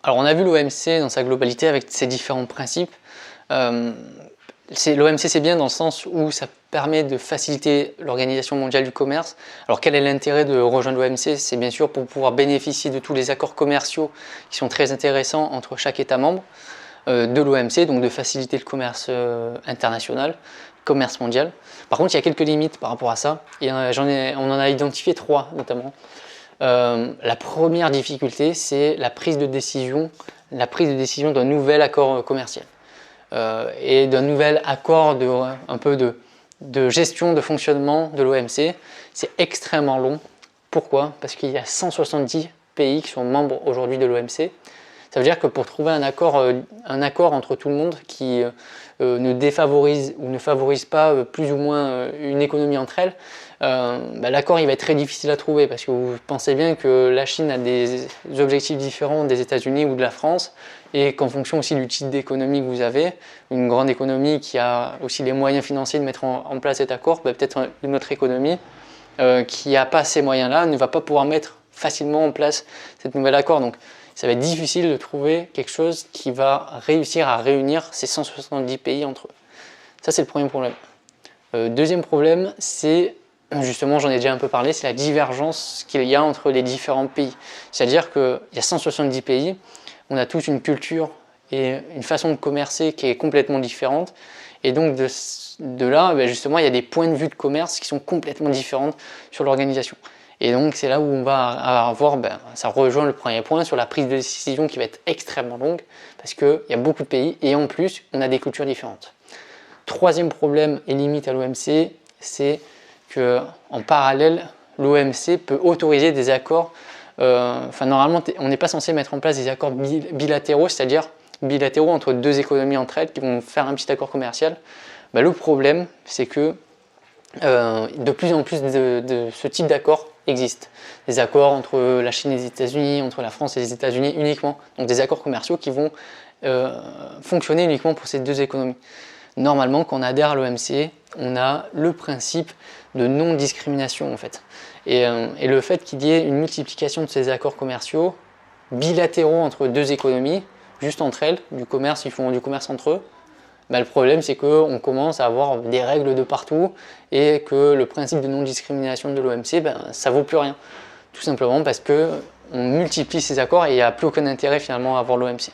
Alors on a vu l'OMC dans sa globalité avec ses différents principes. L'OMC c'est bien dans le sens où ça permet de faciliter l'Organisation mondiale du commerce. Alors quel est l'intérêt de rejoindre l'OMC? C'est bien sûr pour pouvoir bénéficier de tous les accords commerciaux qui sont très intéressants entre chaque État membre de l'OMC, donc de faciliter le commerce international, commerce mondial. Par contre il y a quelques limites par rapport à ça, et on en a identifié 3 notamment. La première difficulté, c'est la prise de décision d'un nouvel accord commercial et d'un nouvel accord de gestion de fonctionnement de l'OMC. C'est extrêmement long. Pourquoi? Parce qu'il y a 170 pays qui sont membres aujourd'hui de l'OMC. Ça veut dire que pour trouver un accord entre tout le monde qui ne défavorise ou ne favorise pas plus ou moins une économie entre elles, l'accord il va être très difficile à trouver, parce que vous pensez bien que la Chine a des objectifs différents des États-Unis ou de la France, et qu'en fonction aussi du type d'économie que vous avez, une grande économie qui a aussi les moyens financiers de mettre en place cet accord, peut-être une autre économie qui n'a pas ces moyens-là ne va pas pouvoir mettre facilement en place cet nouvel accord. Donc ça va être difficile de trouver quelque chose qui va réussir à réunir ces 170 pays entre eux. Ça, c'est le premier problème. Deuxième problème, c'est, justement, j'en ai déjà un peu parlé, c'est la divergence qu'il y a entre les différents pays. C'est-à-dire qu'il y a 170 pays, on a tous une culture et une façon de commercer qui est complètement différente. Et donc de là, justement, il y a des points de vue de commerce qui sont complètement différents sur l'organisation. Et donc c'est là où on va avoir, ça rejoint le premier point sur la prise de décision qui va être extrêmement longue, parce qu'il y a beaucoup de pays et en plus on a des cultures différentes. Troisième problème et limite à l'OMC, c'est qu'en parallèle, l'OMC peut autoriser des accords, normalement on n'est pas censé mettre en place des accords bilatéraux, c'est-à-dire bilatéraux entre deux économies entre elles qui vont faire un petit accord commercial. Le problème, c'est que de plus en plus de ce type d'accord existent. Des accords entre la Chine et les États-Unis, entre la France et les États-Unis uniquement. Donc des accords commerciaux qui vont fonctionner uniquement pour ces deux économies. Normalement, quand on adhère à l'OMC, on a le principe de non-discrimination en fait. Et le fait qu'il y ait une multiplication de ces accords commerciaux bilatéraux entre deux économies, juste entre elles, du commerce, ils font du commerce entre eux, le problème c'est qu'on commence à avoir des règles de partout et que le principe de non-discrimination de l'OMC, ça vaut plus rien. Tout simplement parce qu'on multiplie ces accords et il n'y a plus aucun intérêt finalement à avoir l'OMC.